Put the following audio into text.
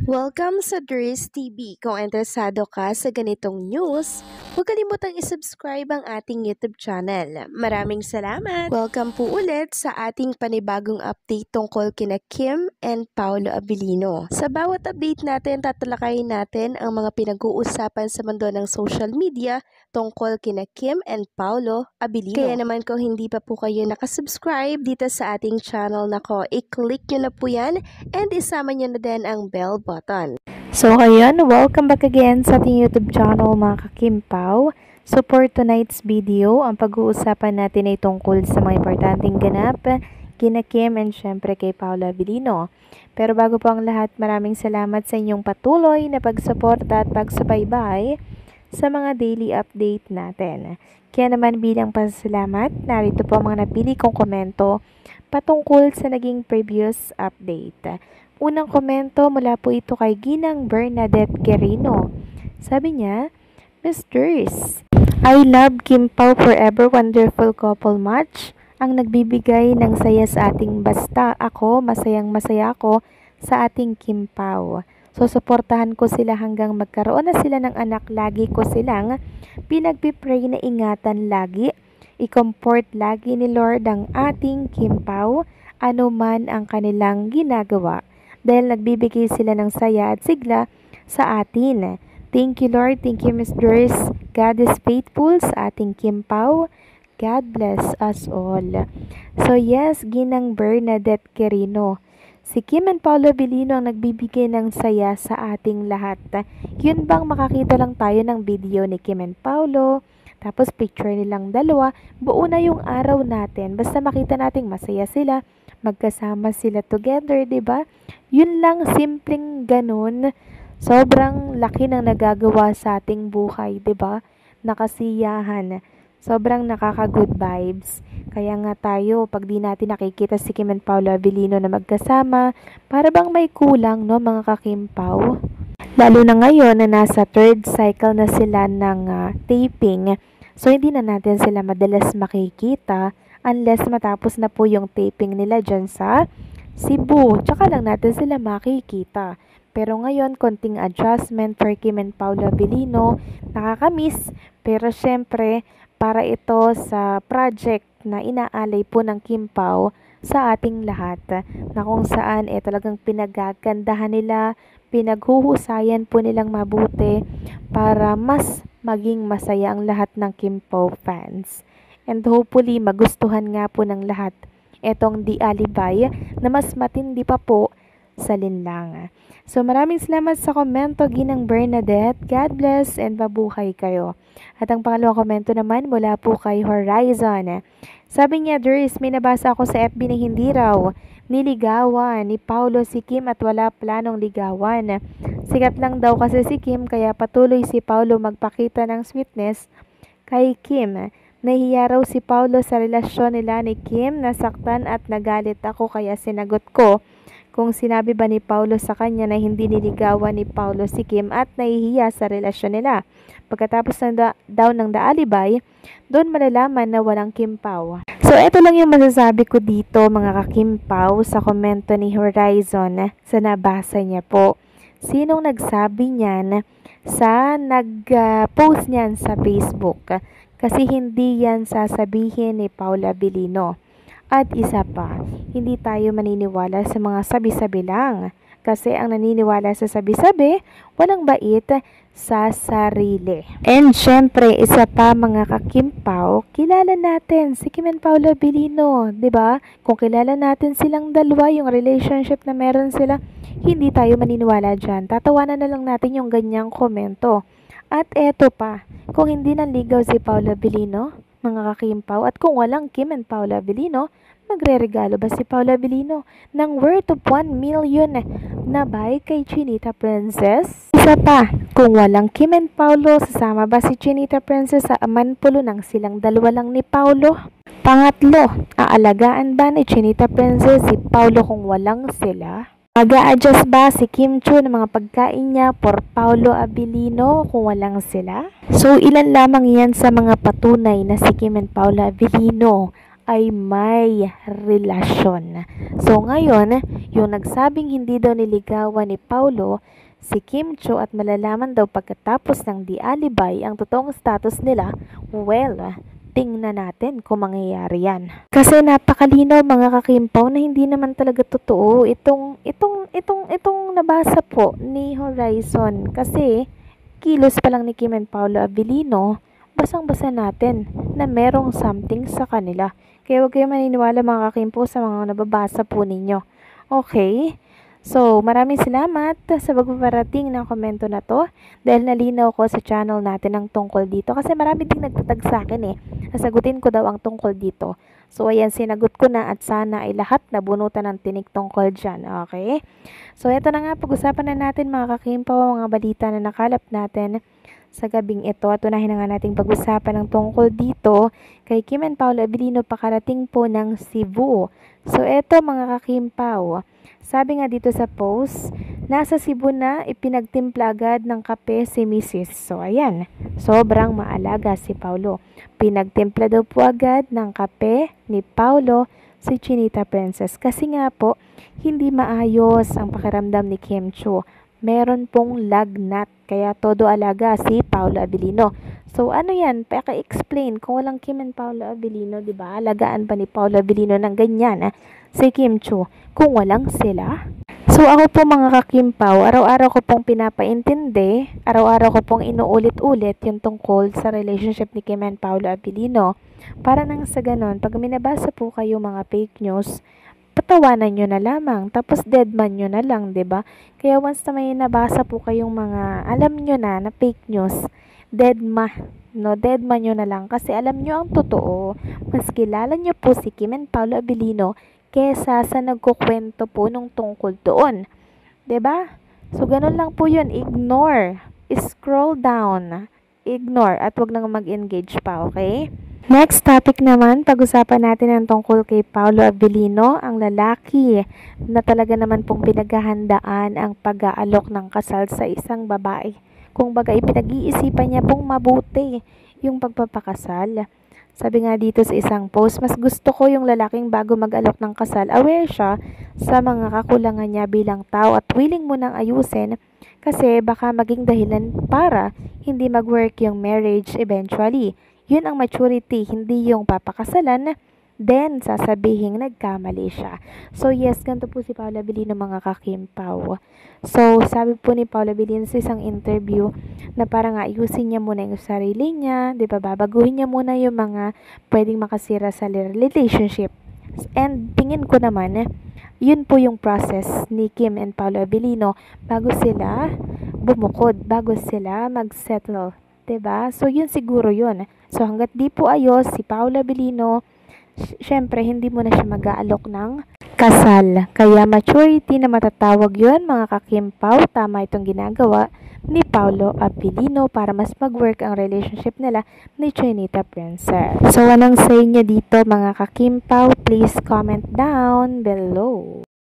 Welcome sa Dries TV. Kung interesado ka sa ganitong news, huwag kalimutang isubscribe ang ating YouTube channel. Maraming salamat! Welcome po ulit sa ating panibagong update tungkol kina Kim and Paolo Abilino. Sa bawat update natin, tatalakayin natin ang mga pinag-uusapan sa mundo ng social media tungkol kina Kim and Paolo Abilino. Kaya naman kung hindi pa po kayo nakasubscribe dito sa ating channel nako, i-click nyo na po yan and isama nyo na din ang bell button. So ayun, welcome back again sa ating YouTube channel mga kakimpaw. So for tonight's video, ang pag-uusapan natin ay tungkol sa mga importanteng ganap kina Kim and syempre kay Paolo Abilino. Pero bago po ang lahat, maraming salamat sa inyong patuloy na pagsuporta at pagsubaybay sa mga daily update natin. Kaya naman bilang pasasalamat, narito po ang mga napili kong komento patungkol sa naging previous update. Unang komento mula po ito kay Ginang Bernadette Quirino. Sabi niya, Misters, I love Kim Pao Forever Wonderful Couple Match. Ang nagbibigay ng saya sa ating basta ako, masayang masaya ako sa ating Kim Pao. So, suportahan ko sila hanggang magkaroon na sila ng anak. Lagi ko silang pinagpipray na ingatan lagi. I-comfort lagi ni Lord ang ating Kim Pao, ano man ang kanilang ginagawa. Dahil nagbibigay sila ng saya at sigla sa atin. Thank you Lord, thank you Miss Dries. God is faithful sa ating Kim Pao. God bless us all. So yes, Ginang Bernadette Quirino. Si Kim and Paolo Abilino ang nagbibigay ng saya sa ating lahat. Yun bang makakita lang tayo ng video ni Kim and Paolo, tapos picture nilang dalawa, buo na yung araw natin. Basta makita nating masaya sila, magkasama sila together, 'di ba? Yun lang, simpleng ganun. Sobrang laki ng nagagawa sa ating buhay, 'di ba? Nakasiyahan. Sobrang nakaka-good vibes. Kaya nga tayo, pag di natin nakikita si Kim and Paolo Abilino na magkasama, para bang may kulang, no, mga kakimpaw? Lalo na ngayon na nasa third cycle na sila ng taping. So, hindi na natin sila madalas makikita unless matapos na po yung taping nila dyan sa Cebu. Tsaka lang natin sila makikita. Pero ngayon, konting adjustment for Kim and Paolo Abilino. Nakakamiss. Pero syempre, para ito sa project na inaalay po ng Kim Pao sa ating lahat. Na kung saan talagang pinagagandahan nila, pinaghuhusayan po nilang mabuti para mas maging masaya ang lahat ng Kim Pao fans. And hopefully, magustuhan nga po ng lahat etong Di Alibay na mas matindi pa po sa linlang. So maraming salamat sa komento, Ginang Bernadette. God bless and mabuhay kayo. At ang pangalawang komento naman mula po kay Horizon. Sabi niya, Dries, may nabasa ako sa FB na hindi raw niligawan ni Paolo si Kim at wala planong ligawan. Sikat lang daw kasi si Kim kaya patuloy si Paolo magpakita ng sweetness kay Kim. Nahiya raw si Paolo sa relasyon nila ni Kim, nasaktan at nagalit ako kaya sinagot ko kung sinabi ba ni Paolo sa kanya na hindi niligawan ni Paolo si Kim at nahihiya sa relasyon nila. Pagkatapos daw ng The Alibay, doon malalaman na walang Kim Pao. So, eto lang yung masasabi ko dito mga kakimpaw sa komento ni Horizon sa nabasa niya po. Sinong nagsabi niyan sa nag-post niyan sa Facebook? Kasi hindi yan sasabihin ni Paolo Abilino. At isa pa, hindi tayo maniniwala sa mga sabi-sabi lang. Kasi ang naniniwala sa sabi-sabi, walang bait sa sarili. And syempre, isa pa mga kakimpaw, kilala natin si Kim and Paolo Abilino, 'di ba? Kung kilala natin silang dalawa, yung relationship na meron sila, hindi tayo maniniwala diyan. Tatawanan na lang natin yung ganyang komento. At eto pa, kung hindi nanligaw si Paolo Abilino, mga kakimpaw, at kung walang Kim and Paolo Abilino, magre-regalo ba si Paolo Abilino ng worth of 1 million na bike kay Chinita Princess? Isa pa, kung walang Kim and Paolo, sasama ba si Chinita Princess sa manpulo ng silang dalawa lang ni Paolo? Pangatlo, aalagaan ba ni Chinita Princess si Paolo kung walang sila? Mag-a-adjust ba si Kim Chu ng mga pagkain niya for Paolo Abilino kung walang sila? So, ilan lamang yan sa mga patunay na si Kim and Paolo Abilino ay may relasyon. So ngayon, yung nagsabing hindi daw niligawan ni Paulo si Kim Cho at malalaman daw pagkatapos ng di-alibay ang totoong status nila, well, tingnan natin kung mangyayari yan. Kasi napakalinaw mga kakimpaw na hindi naman talaga totoo itong nabasa po ni Horizon. Kasi kilos pa lang ni Kim and Paulo Abilino, basang-basa natin na merong something sa kanila. Kaya huwag kayo maniniwala mga kakimpo sa mga nababasa po ninyo. Okay? So, maraming salamat sa pagpaparating ng komento na to dahil nalinaw ko sa channel natin ang tungkol dito. Kasi marami ding nagtatag sa akin nasagutin ko daw ang tungkol dito. So, ayan, sinagot ko na at sana ay lahat nabunutan ng tinik tungkol dyan. Okay? So, eto na nga, pag-usapan na natin mga kakimpo, mga balita na nakalap natin sa gabing ito at unahin na nga nating pag-usapan ng tungkol dito kay Kim and Paulo Abilino pakarating po ng Cebu. So eto mga kakimpaw, sabi nga dito sa post, nasa Cebu na ipinagtimpla agad ng kape si Mrs. So ayan, sobrang maalaga si Paulo. Pinagtimpla daw po agad ng kape ni Paulo si Chinita Princess kasi nga po hindi maayos ang pakiramdam ni Kim Cho. Meron pong lagnat, kaya todo alaga si Paulo Abilino. So ano yan, paka-explain kung walang Kim and Paulo Abilino, 'di ba? Alagaan pa ni Paulo Abilino ng ganyan si Kim Cho kung walang sila? So ako po mga kakimpaw, araw-araw ko pong pinapaintindi, araw-araw ko pong inuulit-ulit yung tungkol sa relationship ni Kim and Paulo Abilino. Para nang sa ganon, pag minabasa po kayo mga fake news, patawanan nyo na lamang, tapos deadman nyo na lang, 'di ba? Kaya once na may nabasa po kayong mga alam nyo na fake news, deadman nyo na lang kasi alam nyo ang totoo. Mas kilala nyo po si Kim and Paulo Abilino kesa sa nagkukwento po nung tungkol doon. 'Di ba? So ganun lang po 'yun, ignore, scroll down, ignore at wag nang mag-engage pa, okay? Next topic naman, pag-usapan natin ang tungkol kay Paulo Abilino, ang lalaki na talaga naman pong pinaghahandaan ang pag-aalok ng kasal sa isang babae. Kung baga ipinag-iisipan niya pong mabuti yung pagpapakasal. Sabi nga dito sa isang post, mas gusto ko yung lalaking bago mag-alok ng kasal, aware siya sa mga kakulangan niya bilang tao at willing mo nang ayusin kasi baka maging dahilan para hindi mag-work yung marriage eventually. Yun ang maturity, hindi yung papakasalan, then sasabihin nagkamali siya. So yes, ganito po si Paulo Abilino mga kakimpaw. So sabi po ni Paulo Abilino sa isang interview na parang ayusin niya muna yung sarili niya, di ba, babaguhin niya muna yung mga pwedeng makasira sa relationship. And tingin ko naman, yun po yung process ni Kim and Paulo Abilino bago sila bumukod, bago sila mag-settle. Diba? So, yun siguro yun. So, hanggat di po ayos si Paulo Abilino, syempre, hindi mo na siya mag-aalok ng kasal. Kaya, maturity na matatawag yun, mga kakimpaw. Tama itong ginagawa ni Paulo Abilino para mas mag-work ang relationship nila ni Chinita Princess. So, anong say niya dito, mga kakimpaw? Please comment down below.